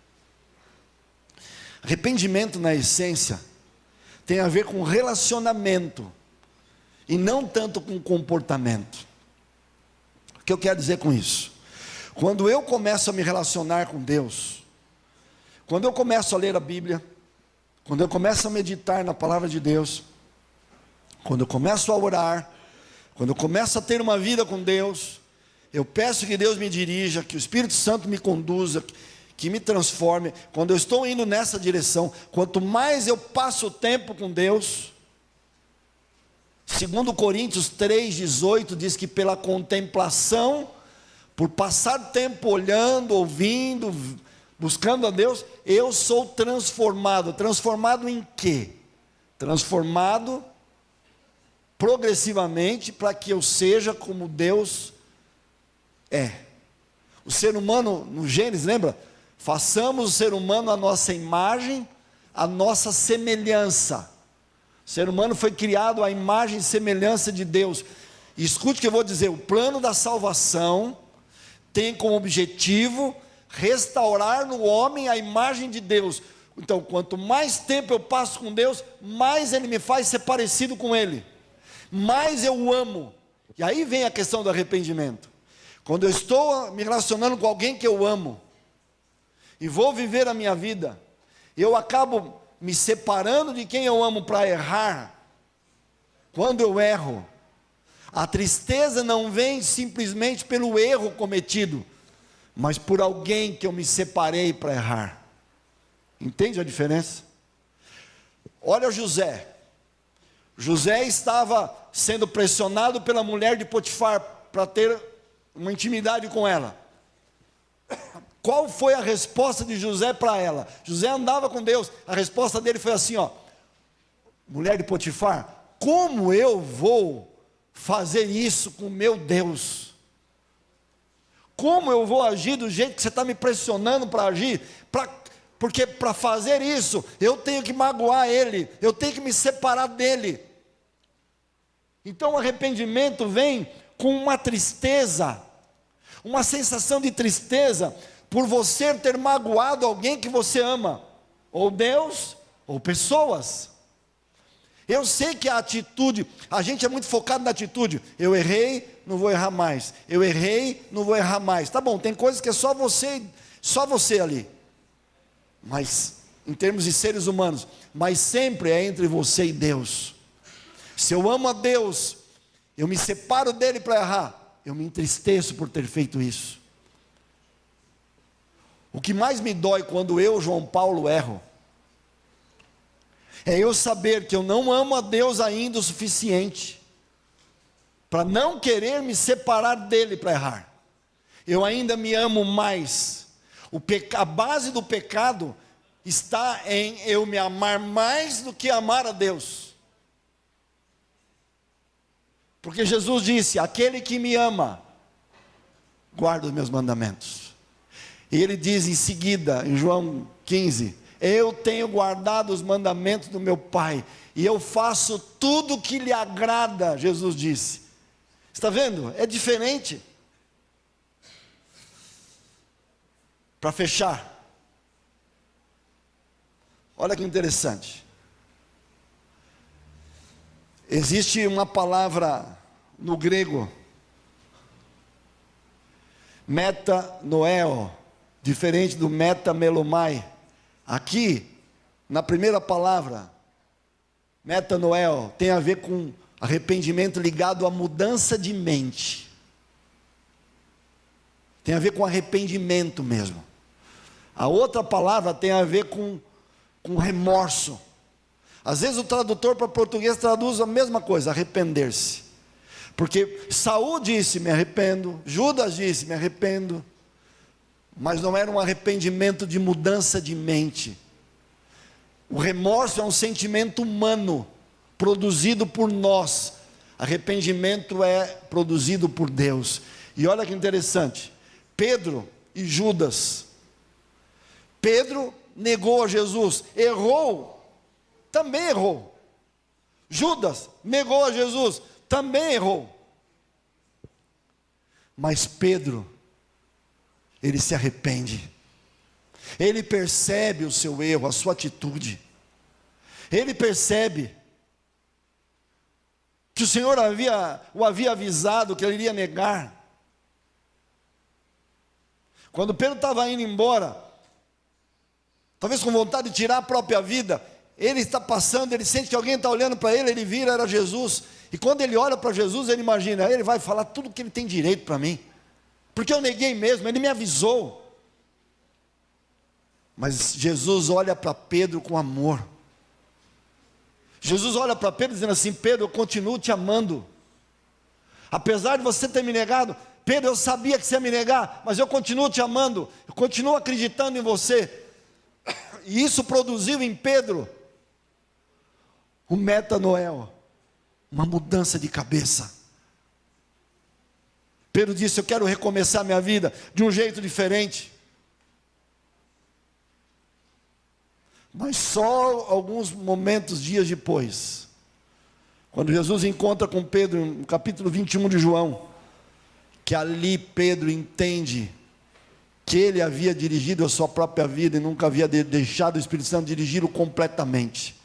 Arrependimento, na essência, tem a ver com relacionamento, e não tanto com comportamento. O que eu quero dizer com isso? Quando eu começo a me relacionar com Deus, quando eu começo a ler a Bíblia, quando eu começo a meditar na palavra de Deus, quando eu começo a orar, quando eu começo a ter uma vida com Deus, eu peço que Deus me dirija, que o Espírito Santo me conduza, que me transforme. Quando eu estou indo nessa direção, quanto mais eu passo o tempo com Deus, segundo Coríntios 3,18 diz que pela contemplação, por passar tempo olhando, ouvindo, buscando a Deus, eu sou transformado. Transformado em quê? Transformado progressivamente para que eu seja como Deus é. O ser humano, no Gênesis, lembra? Façamos o ser humano a nossa imagem, a nossa semelhança. O ser humano foi criado à imagem e semelhança de Deus. E escute o que eu vou dizer: o plano da salvação tem como objetivo restaurar no homem a imagem de Deus. Então, quanto mais tempo eu passo com Deus, mais Ele me faz ser parecido com Ele, mais eu o amo. E aí vem a questão do arrependimento. Quando eu estou me relacionando com alguém que eu amo, e vou viver a minha vida, eu acabo me separando de quem eu amo para errar. Quando eu erro, a tristeza não vem simplesmente pelo erro cometido, mas por alguém que eu me separei para errar. Entende a diferença? Olha José. José estava sendo pressionado pela mulher de Potifar para ter uma intimidade com ela. Qual foi a resposta de José para ela? José andava com Deus. A resposta dele foi assim, ó: mulher de Potifar, como eu vou fazer isso com meu Deus? Como eu vou agir do jeito que você está me pressionando para agir? Porque para fazer isso, eu tenho que magoar ele, eu tenho que me separar dele. Então o arrependimento vem com uma tristeza, uma sensação de tristeza, por você ter magoado alguém que você ama, ou Deus, ou pessoas. Eu sei que a atitude, a gente é muito focado na atitude. Eu errei, não vou errar mais. Eu errei, não vou errar mais. Tá bom, tem coisas que é só você ali. Mas, em termos de seres humanos, mas sempre é entre você e Deus. Se eu amo a Deus, eu me separo dele para errar, eu me entristeço por ter feito isso. O que mais me dói quando eu, João Paulo, erro, é eu saber que eu não amo a Deus ainda o suficiente para não querer me separar dele para errar. Eu ainda me amo mais. A base do pecado está em eu me amar mais do que amar a Deus. Porque Jesus disse: aquele que me ama, guarda os meus mandamentos. E ele diz em seguida, em João 15, eu tenho guardado os mandamentos do meu Pai, e eu faço tudo o que lhe agrada, Jesus disse. Está vendo? É diferente. Para fechar, olha que interessante. Existe uma palavra no grego, metanoeo, diferente do metamelomai. Aqui, na primeira palavra, metanoeo, tem a ver com arrependimento ligado à mudança de mente. Tem a ver com arrependimento mesmo. A outra palavra tem a ver com remorso. Às vezes o tradutor para português traduz a mesma coisa, arrepender-se. Porque Saul disse, me arrependo. Judas disse, me arrependo. Mas não era um arrependimento de mudança de mente. O remorso é um sentimento humano, produzido por nós. Arrependimento é produzido por Deus. E olha que interessante, Pedro e Judas. Pedro negou a Jesus, errou, também errou. Judas negou a Jesus, também errou. Mas Pedro, ele se arrepende, ele percebe o seu erro, a sua atitude, ele percebe que o Senhor o havia avisado que ele iria negar. Quando Pedro estava indo embora, talvez com vontade de tirar a própria vida, ele está passando, ele sente que alguém está olhando para ele, ele vira, era Jesus, e quando ele olha para Jesus, ele imagina, ele vai falar tudo que ele tem direito para mim, porque eu neguei mesmo, ele me avisou. Mas Jesus olha para Pedro com amor. Jesus olha para Pedro dizendo assim, Pedro, eu continuo te amando, apesar de você ter me negado, Pedro, eu sabia que você ia me negar, mas eu continuo te amando, eu continuo acreditando em você. E isso produziu em Pedro o metanoel, uma mudança de cabeça. Pedro disse, eu quero recomeçar minha vida de um jeito diferente. Mas só alguns momentos, dias depois, Quando Jesus encontra com Pedro, no capítulo 21 de João, que ali Pedro entende que ele havia dirigido a sua própria vida e nunca havia deixado o Espírito Santo dirigi-lo completamente.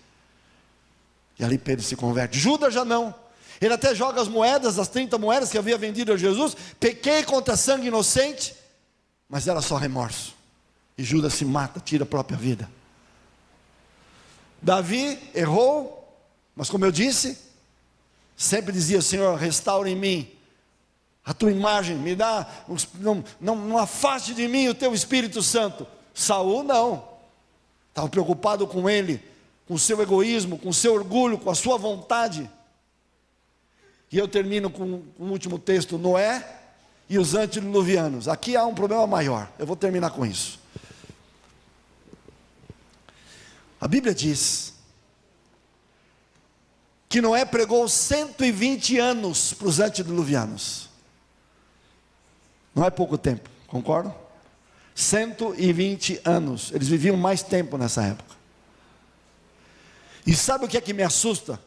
E ali Pedro se converte. Judas já não. Ele até joga as moedas, as 30 moedas que havia vendido a Jesus. Pequei contra sangue inocente, mas era só remorso. E Judas se mata, tira a própria vida. Davi errou, mas como eu disse, sempre dizia: Senhor, restaura em mim a tua imagem, me dá, não afaste de mim o teu Espírito Santo. Saul não, estava preocupado com ele, com o seu egoísmo, com o seu orgulho, com a sua vontade. E eu termino com o último texto, Noé e os antediluvianos. Aqui há um problema maior, eu vou terminar com isso. A Bíblia diz que Noé pregou 120 anos para os antediluvianos. Não é pouco tempo, concordam? 120 anos, eles viviam mais tempo nessa época. E sabe o que é que me assusta?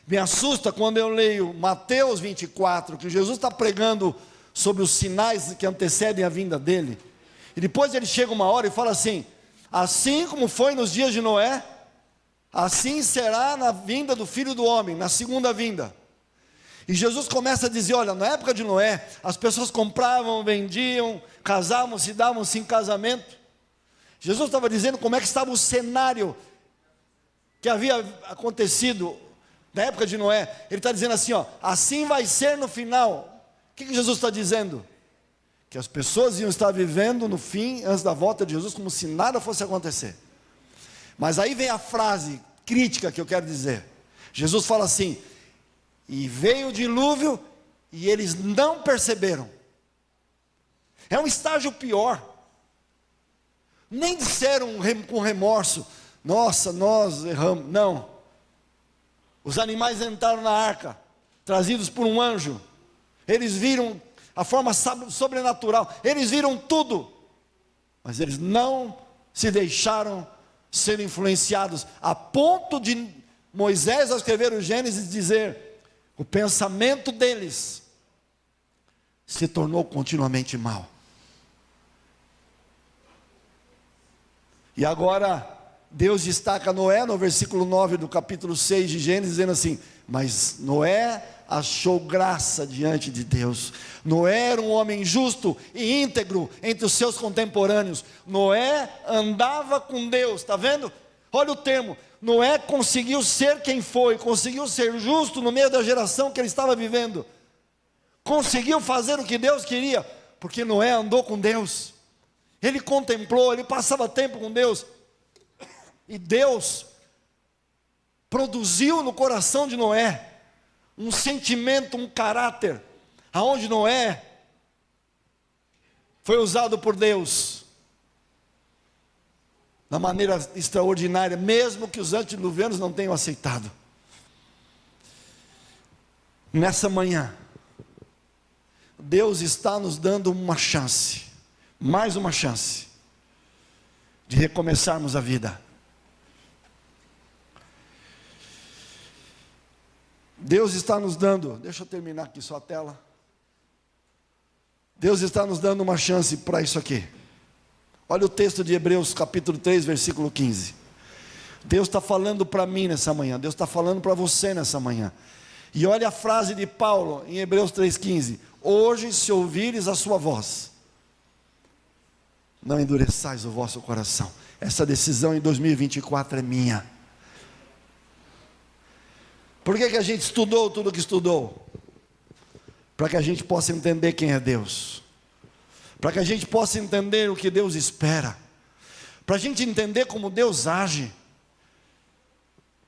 Me assusta quando eu leio Mateus 24, que Jesus está pregando sobre os sinais que antecedem a vinda dele. E depois ele chega uma hora e fala assim: assim como foi nos dias de Noé, assim será na vinda do Filho do Homem, na segunda vinda. E Jesus começa a dizer: olha, na época de Noé, as pessoas compravam, vendiam, casavam-se, davam-se em casamento. Jesus estava dizendo como é que estava o cenário que havia acontecido na época de Noé. Ele está dizendo assim, ó, assim vai ser no final. O que Jesus está dizendo? Que as pessoas iam estar vivendo no fim, antes da volta de Jesus, como se nada fosse acontecer. Mas aí vem a frase crítica que eu quero dizer. Jesus fala assim: e veio o dilúvio e eles não perceberam. É um estágio pior. Nem disseram com remorso: nossa, nós erramos. Não. Os animais entraram na arca, trazidos por um anjo. Eles viram a forma sobrenatural, eles viram tudo, mas eles não se deixaram ser influenciados, a ponto de Moisés, ao escrever o Gênesis, dizer: o pensamento deles se tornou continuamente mau. E agora Deus destaca Noé no versículo 9 do capítulo 6 de Gênesis, dizendo assim: mas Noé achou graça diante de Deus. Noé era um homem justo e íntegro entre os seus contemporâneos. Noé andava com Deus, está vendo? Olha o termo, Noé conseguiu ser quem foi, conseguiu ser justo no meio da geração que ele estava vivendo. Conseguiu fazer o que Deus queria, porque Noé andou com Deus. Ele contemplou, ele passava tempo com Deus. E Deus produziu no coração de Noé um sentimento, um caráter, aonde Noé foi usado por Deus na maneira extraordinária, mesmo que os antediluvianos não tenham aceitado. Nessa manhã, Deus está nos dando uma chance, mais uma chance, de recomeçarmos a vida. Deus está nos dando, deixa eu terminar aqui só a tela. Deus está nos dando uma chance para isso aqui. Olha o texto de Hebreus capítulo 3, versículo 15. Deus está falando para mim nessa manhã, Deus está falando para você nessa manhã. E olha a frase de Paulo em Hebreus 3,15: hoje, se ouvires a sua voz, não endureçais o vosso coração. Essa decisão em 2024 é minha. Por que a gente estudou tudo o que estudou? Para que a gente possa entender quem é Deus, para que a gente possa entender o que Deus espera, para a gente entender como Deus age,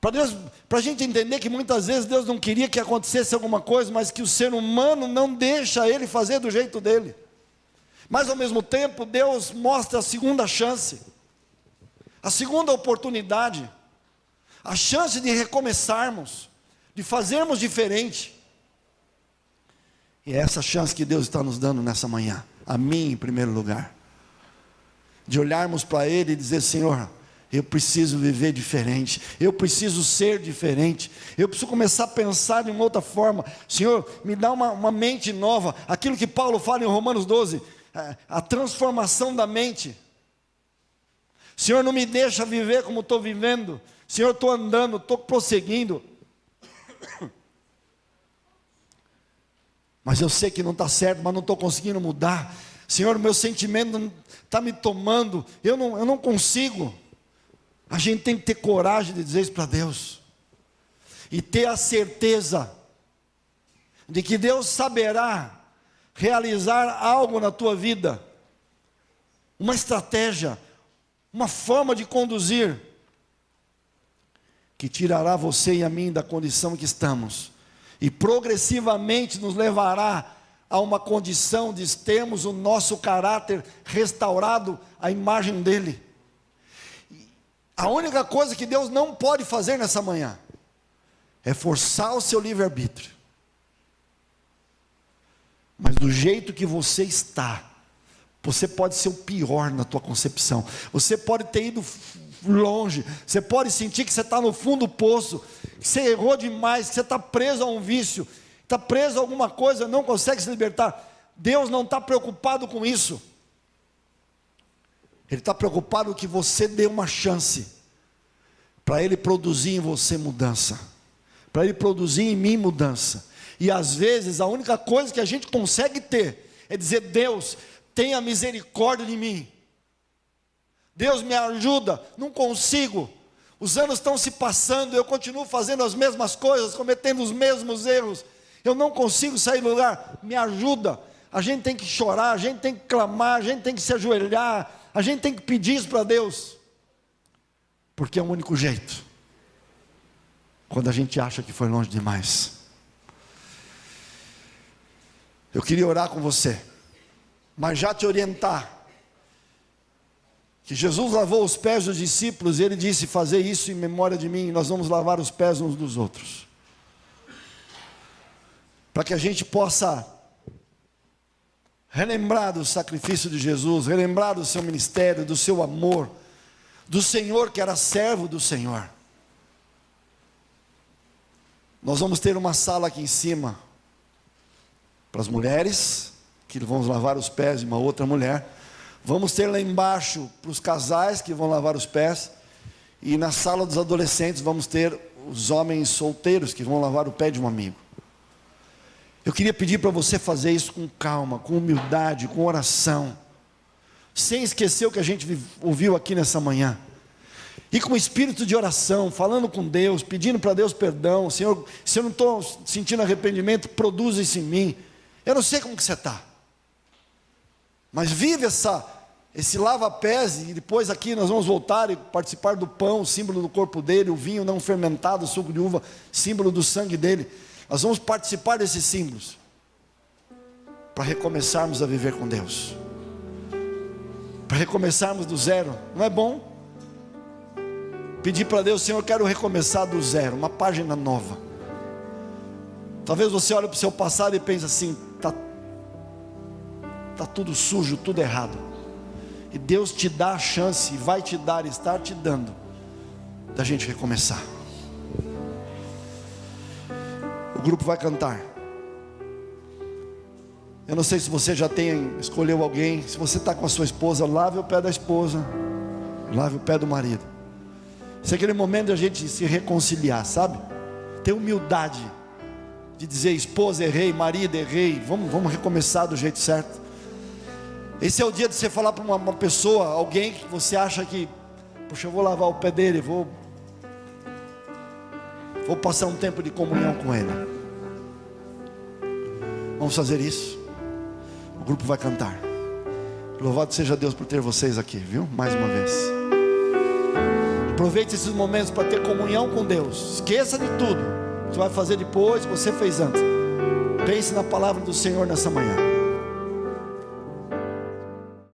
para a gente entender que muitas vezes Deus não queria que acontecesse alguma coisa, mas que o ser humano não deixa ele fazer do jeito dele. Mas ao mesmo tempo Deus mostra a segunda chance, a segunda oportunidade, a chance de recomeçarmos, de fazermos diferente. E é essa chance que Deus está nos dando nessa manhã, a mim em primeiro lugar, de olharmos para Ele e dizer: Senhor, eu preciso viver diferente, eu preciso ser diferente, eu preciso começar a pensar de uma outra forma. Senhor, me dá uma mente nova, aquilo que Paulo fala em Romanos 12, a transformação da mente. Senhor, não me deixa viver como estou vivendo. Senhor, estou andando, estou prosseguindo, mas eu sei que não está certo, mas não estou conseguindo mudar. Senhor, meu sentimento está me tomando, eu não consigo. A gente tem que ter coragem de dizer isso para Deus, e ter a certeza de que Deus saberá realizar algo na tua vida, uma estratégia, uma forma de conduzir, que tirará você e a mim da condição que estamos, e progressivamente nos levará a uma condição de termos o nosso caráter restaurado à imagem dEle. A única coisa que Deus não pode fazer nessa manhã é forçar o seu livre-arbítrio. Mas do jeito que você está, você pode ser o pior na tua concepção, você pode ter ido longe, você pode sentir que você está no fundo do poço, que você errou demais, que você está preso a um vício, está preso a alguma coisa, não consegue se libertar. Deus não está preocupado com isso. Ele está preocupado que você dê uma chance para Ele produzir em você mudança, para Ele produzir em mim mudança. E às vezes a única coisa que a gente consegue ter é dizer: Deus, tenha misericórdia de mim, Deus me ajuda, não consigo, os anos estão se passando, eu continuo fazendo as mesmas coisas, cometendo os mesmos erros, eu não consigo sair do lugar, me ajuda. A gente tem que chorar, a gente tem que clamar, a gente tem que se ajoelhar, a gente tem que pedir isso para Deus, porque é o único jeito, quando a gente acha que foi longe demais. Eu queria orar com você, mas já te orientar, que Jesus lavou os pés dos discípulos, e Ele disse: fazer isso em memória de mim. Nós vamos lavar os pés uns dos outros, para que a gente possa relembrar do sacrifício de Jesus, relembrar do seu ministério, do seu amor, do Senhor que era servo do Senhor. Nós vamos ter uma sala aqui em cima, para as mulheres, que vão lavar os pés de uma outra mulher. Vamos ter lá embaixo para os casais que vão lavar os pés. E na sala dos adolescentes vamos ter os homens solteiros que vão lavar o pé de um amigo. Eu queria pedir para você fazer isso com calma, com humildade, com oração, sem esquecer o que a gente ouviu aqui nessa manhã, e com espírito de oração, falando com Deus, pedindo para Deus perdão. Senhor, se eu não estou sentindo arrependimento, produza isso em mim. Eu não sei como que você está, mas vive esse lava-pés, e depois aqui nós vamos voltar e participar do pão, símbolo do corpo dele, o vinho não fermentado, o suco de uva, símbolo do sangue dele. Nós vamos participar desses símbolos, para recomeçarmos a viver com Deus, para recomeçarmos do zero. Não é bom pedir para Deus: Senhor, eu quero recomeçar do zero, uma página nova. Talvez você olhe para o seu passado e pense assim: está tudo sujo, tudo errado. E Deus te dá a chance, e vai te dar, estar te dando, da gente recomeçar. O grupo vai cantar. Eu não sei se você já escolheu alguém. Se você está com a sua esposa, lave o pé da esposa, lave o pé do marido. Esse é aquele momento de a gente se reconciliar, sabe? Ter humildade de dizer: esposa, errei, marido, errei, vamos recomeçar do jeito certo. Esse é o dia de você falar para uma pessoa, alguém que você acha que: poxa, eu vou lavar o pé dele, vou passar um tempo de comunhão com ele. Vamos fazer isso. O grupo vai cantar. Louvado seja Deus por ter vocês aqui, viu? Mais uma vez. Aproveite esses momentos para ter comunhão com Deus. Esqueça de tudo. Você vai fazer depois, você fez antes. Pense na palavra do Senhor nessa manhã.